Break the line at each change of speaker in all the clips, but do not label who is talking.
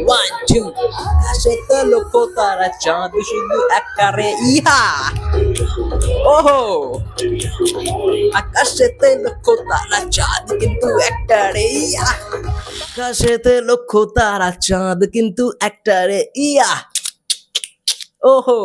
One two আকাশেতে লক্ষ্য তারা চাঁদ শুধু একটা রে ইহা ওহো আকাশেতে লক্ষ্য তারা চাঁদ কিন্তু একটা রে ইয়া আকাশেতে লক্ষ্য তারা চাঁদ কিন্তু একটা রে ইয়া ওহো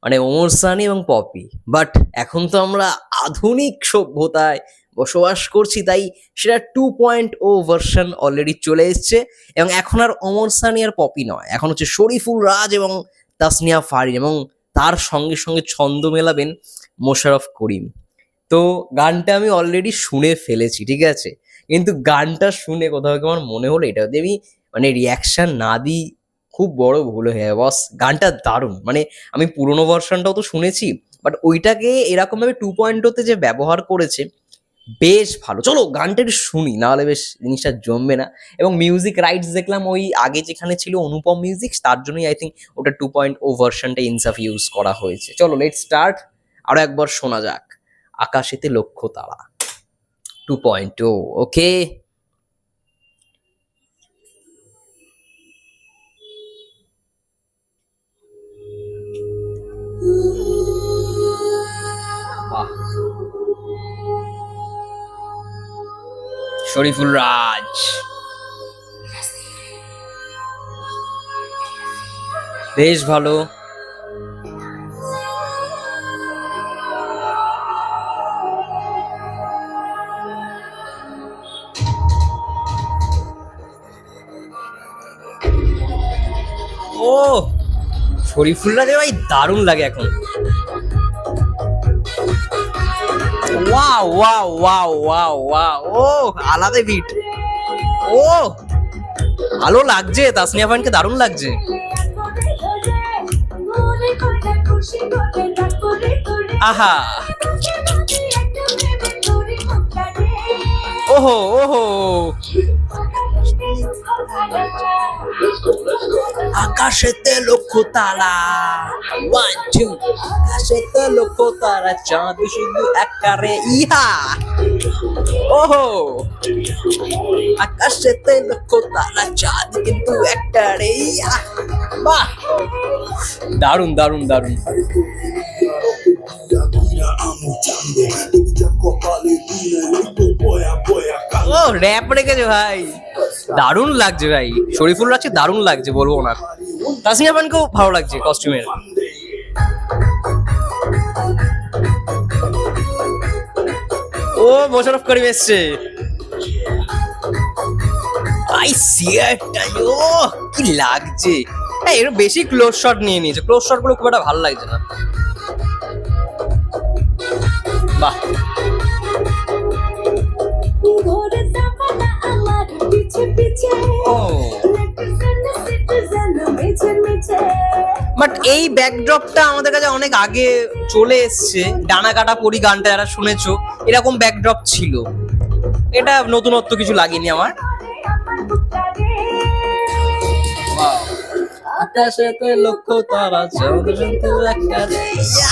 মানে ওমর সানি এবং পপি বাট এখন তো আমরা আধুনিক সভ্যতায় বসবাস করছি তাই সেটা 2.0 ভার্সন অলরেডি চলে এসছে এবং এখন আর ওমর সানি আর পপি নয় এখন হচ্ছে শরীফুল রাজ এবং তাসনিয়া ফারিন এবং তার সঙ্গে সঙ্গে ছন্দ মেলাবেন মোশাররফ করিম তো গানটা আমি অলরেডি শুনে ফেলেছি ঠিক আছে কিন্তু গানটা শুনে কোথাও কি আমার মনে হলো এটা যদি আমি মানে রিয়াকশন না দিই খুব বড় ভুল হয়ে যাবে বস গানটা দারুণ মানে আমি পুরোনো ভার্সনটাও তো শুনেছি বাট ওইটাকে এরকমভাবে 2.0 যে ব্যবহার করেছে বেশ ভালো চলো গানটা একটু শুনি নাহলে বেশ জিনিসটা জমবে না এবং মিউজিক রাইটস দেখলাম ওই আগে যেখানে ছিল অনুপম মিউজিক তার জন্যই আই থিঙ্ক ওটা 2.0 ভার্সনটা ইনসাফ ইউজ করা হয়েছে চলো লেট স্টার্ট আরো একবার শোনা যাক আকাশেতে লক্ষ্য তারা 2.0 ওকে বাহ শরীফুল রাজ বেশ ভালো ও শরীফুল রাজের ভাই দারুণ লাগে এখন wow wow wow wow wow ও আলাদা বিট ও ভালো লাগছে তাসনিয়া ফারিনকে দারুণ লাগছে আহা ওহো ওহো আকাশেতে লক্ষ্য তারা ওয়ান টু আকাশেতে লক্ষ্য তারা চাঁদ শুধু একটা রে ইহা ওহো আকাশেতে লক্ষ্য তারা চাঁদ কিন্তু একটা রে ইয়া বাহ দারুণ দারুণ দারুণ ও র‍্যাপ রেখেছে ভাই দারুণ লাগছে ভাই শরীফুল রাজকে দারুণ লাগছে বলবো না তাসনিয়া ফারিনকেও ভালো লাগছে কস্টিউমের ও মোশাররফ করিম এসছে আই সি ইট ও কি লাগছে এর বেশি ক্লোজ শট নিয়ে নিয়েছে ক্লোজ শট গুলো খুব একটা ভালো লাগছে না বাহ বাট এই ব্যাকড্রপটা আমাদের কাছে অনেক আগে চলে এসছে ডানা কাটা পরি গানটা যারা শুনেছো এরকম ব্যাকড্রপ ছিল এটা নতুনত্ব কিছু লাগেনি আমার আকাশেতে লক্ষ্য তারা চাঁদ শুধু একটা রে ইয়া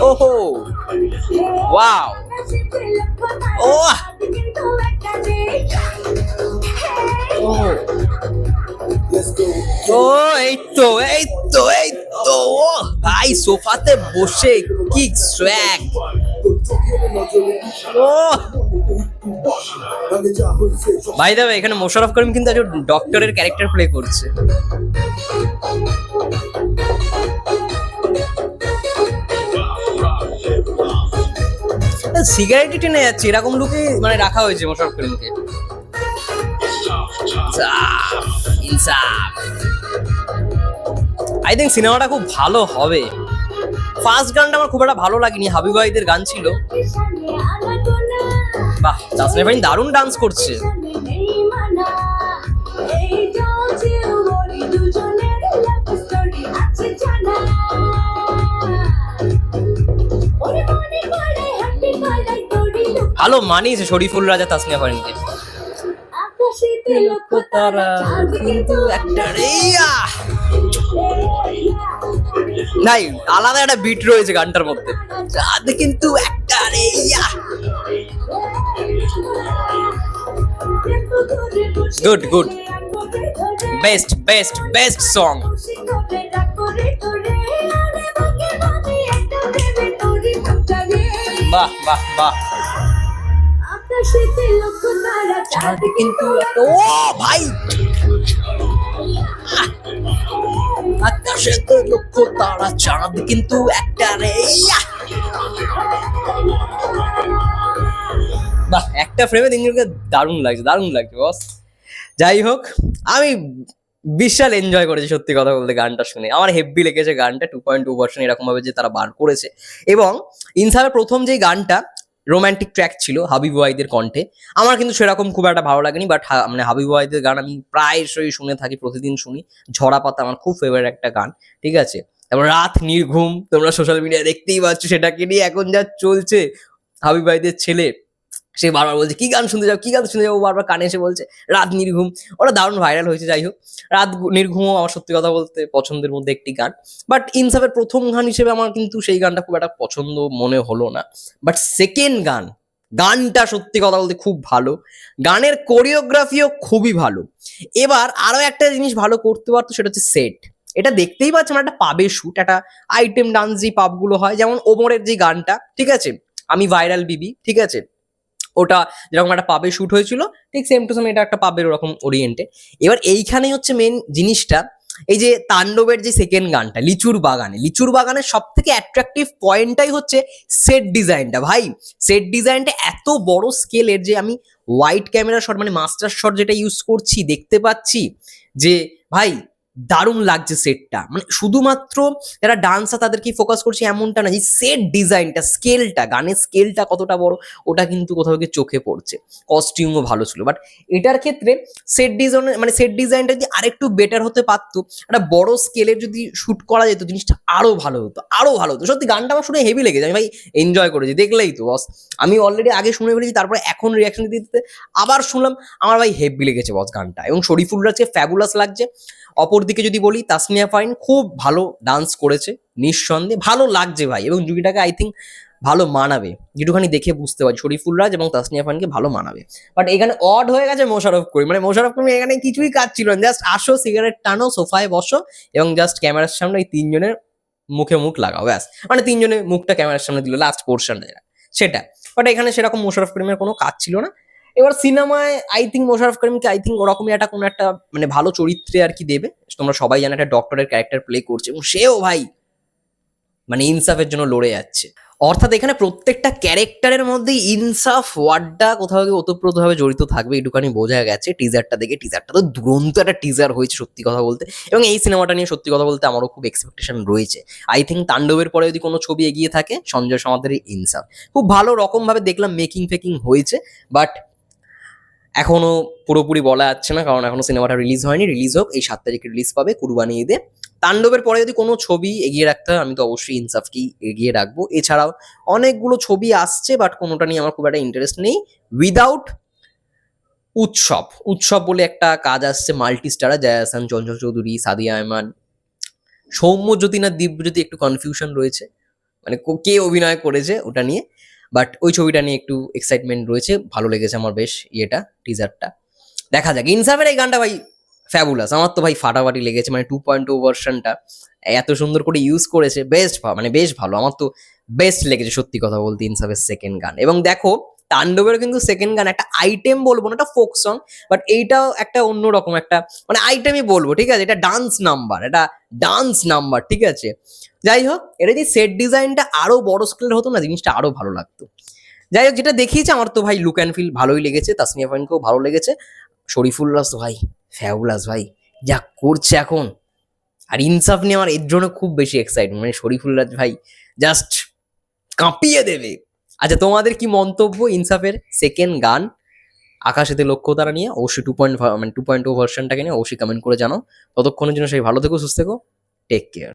ওহো ওয়াও ও ও এই তো এই তো এই তো ও ভাই সোফাতে বসে কি সোয়াগ ও ভাই দাদা এখানে মোশাররফ করিম কিন্তু একজন ডক্টরের ক্যারেক্টার প্লে করছে সিগারেট টেনে যাচ্ছে এরকম লুকে মানে রাখা হয়েছে মোশাররফ করিমকে আই থিঙ্ক সিনেমাটা খুব ভালো হবে ফার্স্ট গানটা আমার খুব একটা ভালো লাগেনি হাবিব ভাইদের গান ছিল বাহ তাসনিয়া ফারিন দারুণ ডান্স করছে ভালো মানিয়েছে শরীফুল রাজা তাসনিয়া ফারিনকে নাই আলাদা একটা বিট রয়েছে গানটার মধ্যে কিন্তু একটা good good best best best song. বাহ বাহ বাহ। চাঁদ কিন্তু ও ভাই, আকাশেতে লক্ষ তারা চাঁদ কিন্তু একটা রে। বাহ, একটা ফ্রেমে তিনজনকে দারুণ লাগছে, দারুণ লাগছে বস। যাই হোক, আমি বিশাল এনজয় করেছি সত্যি কথা বলতে গানটা শুনে। আমার হেভি লেগেছে গানটা, 2.2 ভার্সন এরকম ভাবে যে তারা বার করেছে। এবং ইনসাফের প্রথম যে গানটা রোমান্টিক ট্র্যাক ছিল হাবিব ওয়াহিদের কণ্ঠে, আমার কিন্তু সেরকম খুব একটা ভালো লাগেনি। বাট মানে হাবিব ওয়াহিদের গান আমি প্রায়শই শুনে থাকি, প্রতিদিন শুনি। ঝরা পাতা আমার খুব ফেভারিট একটা গান, ঠিক আছে। এবং রাত নির্ঘুম, তোমরা সোশ্যাল মিডিয়ায় দেখতেই পাচ্ছ সেটাকে নিয়ে এখন যা চলছে। হাবিব ওয়াহিদের ছেলে সে বারবার বলছে কি গান শুনতে যাও, কি গান শুনতে যাবো, বারবার কানে এসে বলছে রাত নির্ঘুম। ওটা দারুণ ভাইরাল হয়েছে। যাই হোক, রাত নির্ঘুমও আমার সত্যি কথা বলতে পছন্দের মধ্যে একটি গান। বাট ইনসাফের প্রথম গান হিসেবে আমার কিন্তু সেই গানটা খুব একটা পছন্দ মনে হলো না। বাট সেকেন্ড গান, গানটা সত্যি কথা বলতে খুব ভালো, গানের কোরিওগ্রাফিও খুবই ভালো। এবার আরো একটা জিনিস ভালো করতে পারতো, সেটা হচ্ছে সেট। এটা দেখতেই পাচ্ছি আমরা একটা পাবের শুট, একটা আইটেম ডান্স যে পাবগুলো হয়, যেমন ওমরের যে গানটা, ঠিক আছে, আমি ভাইরাল বিবি, ঠিক আছে, ওটা যেরকম একটা পাবে শুট হয়েছিল, ঠিক সেম টু সেম এটা একটা পাবের ওরকম ওরিয়েন্টে। এবার এইখানেই হচ্ছে মেন জিনিসটা, এই যে তাণ্ডবের যে সেকেন্ড গানটা লিচুর বাগানে, লিচুর বাগানের সব থেকে অ্যাট্রাকটিভ পয়েন্টটাই হচ্ছে সেট ডিজাইনটা। ভাই সেট ডিজাইনটা এত বড় স্কেলের যে আমি ওয়াইড ক্যামেরা শট মানে মাস্টার শট যেটা ইউজ করছি, দেখতে পাচ্ছি যে ভাই দারুণ লাগছে সেটটা। মানে শুধুমাত্র যারা ডান্সার তাদেরকেই ফোকাস করছি এমনটা না, যে সেট ডিজাইনটা, স্কেলটা, গানের স্কেলটা কতটা বড় ওটা কিন্তু কোথাও গিয়ে চোখে পড়ছে। কস্টিউমও ভালো ছিল। বাট এটার ক্ষেত্রে সেট ডিজাইন মানে সেট ডিজাইনটা যদি আরেকটু বেটার হতে পারতো, একটা বড় স্কেলের যদি শুট করা যেত, জিনিসটা আরো ভালো হতো, আরো ভালো হতো। সত্যি গানটা আমার শুনে হেভি লেগেছে, আমি ভাই এনজয় করেছি। দেখলেই তো বস, আমি অলরেডি আগে শুনে ফেলেছি, তারপরে এখন রিয়াকশন দিতে দিতে আবার শুনলাম, আমার ভাই হেভি লেগেছে বস গানটা। এবং শরীফুল রাজকে ফ্যাবুলাস লাগছে। অপরদিকে যদি বলি, তাসনিয়া ফারিন খুব ভালো ডান্স করেছে, নিঃসন্দেহে ভালো লাগছে ভাই। এবং জুটিটাকে আই থিঙ্ক ভালো মানাবে, যেটুখানি দেখে বুঝতে পারি শরীফুল রাজ এবং তাসনিয়া ফারিনকে ভালো মানাবে। বাট এখানে অড হয়ে গেছে মোশাররফ করিম। মানে মোশাররফ করিম এখানে কিছুই কাজ ছিল না, জাস্ট আসো, সিগারেট টানো, সোফায় বসো এবং জাস্ট ক্যামেরার সামনে এই তিনজনের মুখে মুখ লাগাও, ব্যাস। মানে তিনজনের মুখটা ক্যামেরার সামনে দিল লাস্ট পোর্শনটা সেটা। বাট এখানে সেরকম মোশাররফ করিমের কোনো কাজ ছিল না। এবার সিনেমায় আই থিঙ্ক মোশাররফ করিমকে আই থিঙ্ক ওরকমই একটা কোনো একটা মানে ভালো চরিত্রে আর কি দেবে। তোমরা সবাই জানো একটা ডক্টরের ক্যারেক্টার প্লে করছে এবং সেও ভাই মানে ইনসাফের জন্য লড়ে যাচ্ছে। অর্থাৎ এখানে প্রত্যেকটা ক্যারেক্টারের মধ্যে ইনসাফ ওয়ার্ডটা কোথাও গিয়ে ওতপ্রোতভাবে জড়িত থাকবে, এটুখানি বোঝা গেছে টিজারটা দেখে। টিজারটা তো দুরন্ত একটা টিজার হয়েছে সত্যি কথা বলতে। এবং এই সিনেমাটা নিয়ে সত্যি কথা বলতে আমারও খুব এক্সপেকটেশন রয়েছে। আই থিঙ্ক তাণ্ডবের পরে যদি কোনো ছবি এগিয়ে থাকে, সঞ্জয় সমাদ্দার ইনসাফ খুব ভালো রকম ভাবে দেখলাম মেকিং ফেকিং হয়েছে। বাট এখনো পুরোপুরি বলা যাচ্ছে না, কারণ এখনো সিনেমাটা রিলিজ হয়নি। রিলিজ হোক, এই 7 তারিখে রিলিজ পাবে কুরবানি ঈদে। তাণ্ডবের পরে যদি কোনো ছবি এগিয়ে রাখতে হয়, আমি তো অবশ্যই ইনসাফকেই এগিয়ে রাখবো। এছাড়াও অনেকগুলো ছবি আসছে, বাট কোনোটা নিয়ে আমার খুব একটা ইন্টারেস্ট নেই। উইদাউট উৎসব, উৎসব বলে একটা কাজ আসছে মাল্টি স্টারা, জয়া আহসান, চঞ্চল চৌধুরী, সাদিয়া আয়মান, সৌম্যজ্যোতি না দীপজ্যোতি, একটু কনফিউশন রয়েছে মানে কে অভিনয় করেছে ওটা নিয়ে। বাট ওই ছবিটা নিয়ে একটু এক্সাইটমেন্ট রয়েছে, ভালো লেগেছে আমার বেশ ইয়েটা, টিজারটা। দেখা যাক। ইনসাফের এই গানটা ভাই ফ্যাবুলাস, আমার তো ভাই ফাটাফাটি লেগেছে। মানে 2.0 ভার্সনটা এত সুন্দর করে ইউজ করেছে, বেস্ট মানে বেশ ভালো। আমার তো বেস্ট লেগেছে সত্যি কথা বলতে ইনসাফের সেকেন্ড গান। এবং দেখো তাণ্ডবের কিন্তু সেকেন্ড গান একটা আইটেম বলবো না, একটা ফোক সং, বাট এইটাও একটা অন্যরকম একটা মানে আইটেমই বলবো, ঠিক আছে। এটা ডান্স নাম্বার, এটা ডান্স নাম্বার, ঠিক আছে। যাই হোক, এটা যদি সেট ডিজাইনটা আরো বড় স্কেলের হতো না, জিনিসটা আরো ভালো লাগতো। যাই হোক, যেটা দেখিয়েছে আমার তো ভাই লুক অ্যান্ড ফিল ভালোই লেগেছে। তাসনিয়া ফারিনকেও ভালো লেগেছে। শরীফুল রাজ ভাই ফ্যাবুলাস ভাই, যা করছে এখন। আর ইনসাফ নিয়ে আমার এর জন্য খুব বেশি এক্সাইটমেন্ট, মানে শরীফুল রাজ ভাই জাস্ট কাঁপিয়ে দেবে। আচ্ছা, তোমাদের কি মন্তব্য ইনসাফের সেকেন্ড গান আকাশেতে লক্ষ্য তারা নিয়ে? অবশ্যই 2.0 ভার্সনটাকে নিয়ে অবশ্যই কমেন্ট করে জানাও। ততক্ষণের জন্য সেই ভালো থেকো, সুস্থ থেকো, টেক কেয়ার।